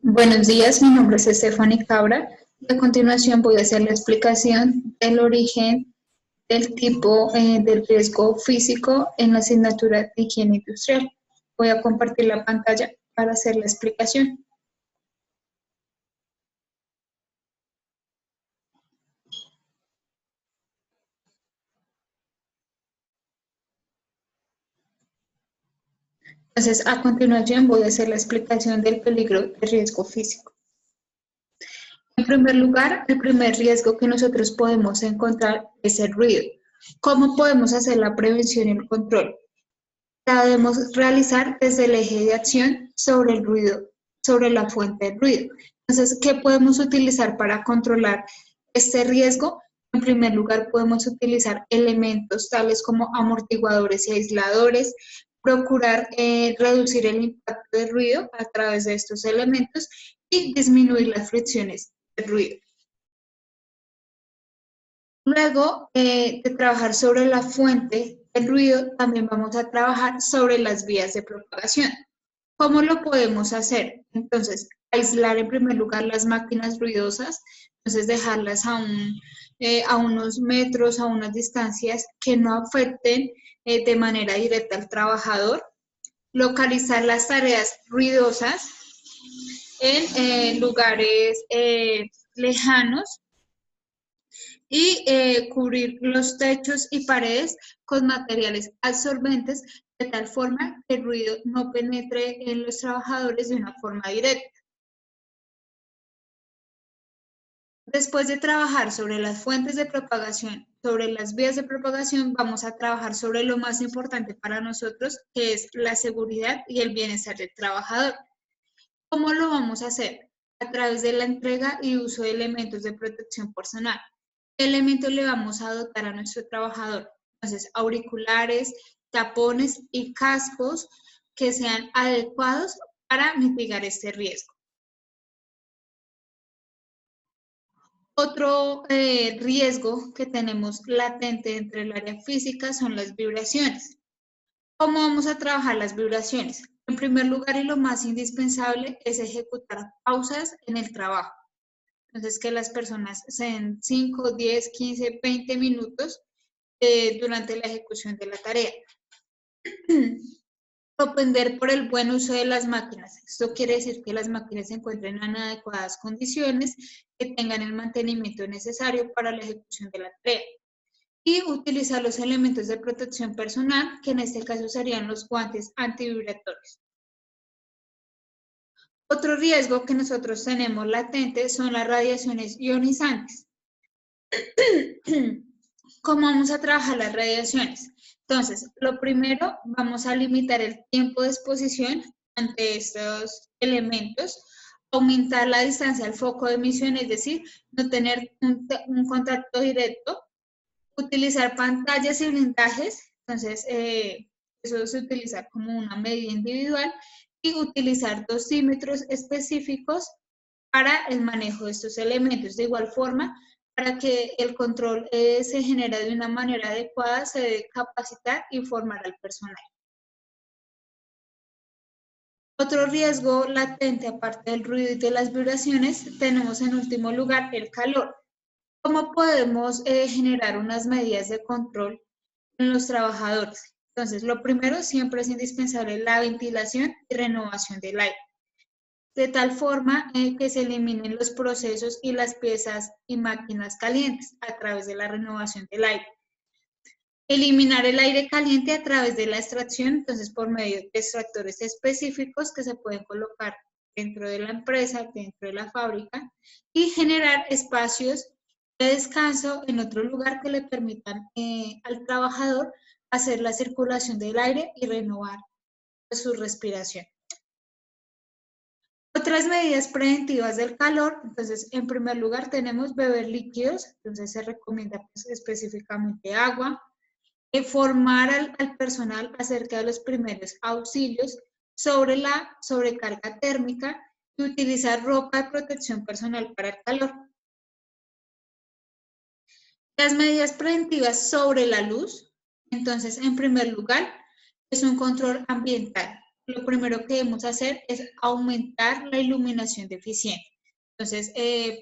Buenos días, mi nombre es Stephanie Cabra y a continuación voy a hacer la explicación del origen del tipo del riesgo físico en la asignatura de higiene industrial. Voy a compartir la pantalla para hacer la explicación. Entonces, a continuación voy a hacer la explicación del peligro de riesgo físico. En primer lugar, el primer riesgo que nosotros podemos encontrar es el ruido. ¿Cómo podemos hacer la prevención y el control? La debemos realizar desde el eje de acción sobre el ruido, sobre la fuente del ruido. Entonces, ¿qué podemos utilizar para controlar este riesgo? En primer lugar, podemos utilizar elementos tales como amortiguadores y aisladores, procurar reducir el impacto del ruido a través de estos elementos y disminuir las fricciones del ruido. Luego de trabajar sobre la fuente del ruido, también vamos a trabajar sobre las vías de propagación. ¿Cómo lo podemos hacer? Entonces, aislar en primer lugar las máquinas ruidosas, entonces dejarlas a unos metros, a unas distancias que no afecten de manera directa al trabajador. Localizar las tareas ruidosas en lugares lejanos y cubrir los techos y paredes con materiales absorbentes de tal forma que el ruido no penetre en los trabajadores de una forma directa. Después de trabajar sobre las fuentes de propagación, sobre las vías de propagación, vamos a trabajar sobre lo más importante para nosotros, que es la seguridad y el bienestar del trabajador. ¿Cómo lo vamos a hacer? A través de la entrega y uso de elementos de protección personal. ¿Qué elementos le vamos a dotar a nuestro trabajador? Entonces, auriculares, tapones y cascos que sean adecuados para mitigar este riesgo. Otro riesgo que tenemos latente dentro del área física son las vibraciones. ¿Cómo vamos a trabajar las vibraciones? En primer lugar, y lo más indispensable, es ejecutar pausas en el trabajo. Entonces, que las personas se den 5, 10, 15, 20 minutos durante la ejecución de la tarea. Propender por el buen uso de las máquinas. Esto quiere decir que las máquinas se encuentren en adecuadas condiciones, que tengan el mantenimiento necesario para la ejecución de la tarea. Y utilizar los elementos de protección personal, que en este caso serían los guantes antivibratorios. Otro riesgo que nosotros tenemos latente son las radiaciones ionizantes. ¿Cómo vamos a trabajar las radiaciones? Entonces, lo primero, vamos a limitar el tiempo de exposición ante estos elementos, aumentar la distancia al foco de emisión, es decir, no tener un contacto directo, utilizar pantallas y blindajes, entonces eso se utiliza como una medida individual, y utilizar dosímetros específicos para el manejo de estos elementos. De igual forma, para que el control se genere de una manera adecuada, se debe capacitar y formar al personal. Otro riesgo latente, aparte del ruido y de las vibraciones, tenemos en último lugar el calor. ¿Cómo podemos generar unas medidas de control en los trabajadores? Entonces, lo primero siempre es indispensable la ventilación y renovación del aire, de tal forma que se eliminen los procesos y las piezas y máquinas calientes a través de la renovación del aire. Eliminar el aire caliente a través de la extracción, entonces por medio de extractores específicos que se pueden colocar dentro de la empresa, dentro de la fábrica, y generar espacios de descanso en otro lugar que le permitan al trabajador hacer la circulación del aire y renovar su respiración. Otras medidas preventivas del calor, entonces en primer lugar tenemos beber líquidos, entonces se recomienda pues, específicamente agua, formar al personal acerca de los primeros auxilios sobre la sobrecarga térmica y utilizar ropa de protección personal para el calor. Las medidas preventivas sobre la luz, entonces en primer lugar es un control ambiental. lo primero que debemos hacer es aumentar la iluminación deficiente. Entonces,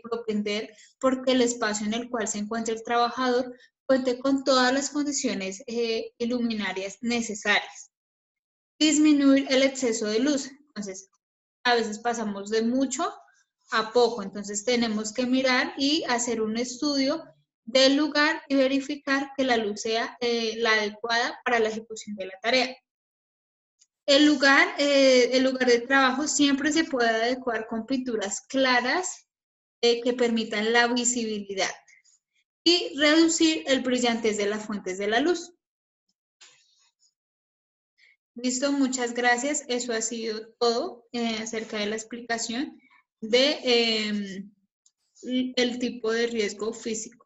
propender porque el espacio en el cual se encuentra el trabajador cuente con todas las condiciones iluminarias necesarias. Disminuir el exceso de luz. Entonces, a veces pasamos de mucho a poco, entonces tenemos que mirar y hacer un estudio del lugar y verificar que la luz sea la adecuada para la ejecución de la tarea. El lugar de trabajo siempre se puede adecuar con pinturas claras que permitan la visibilidad y reducir el brillantez de las fuentes de la luz. Listo, muchas gracias. Eso ha sido todo acerca de la explicación de el tipo de riesgo físico.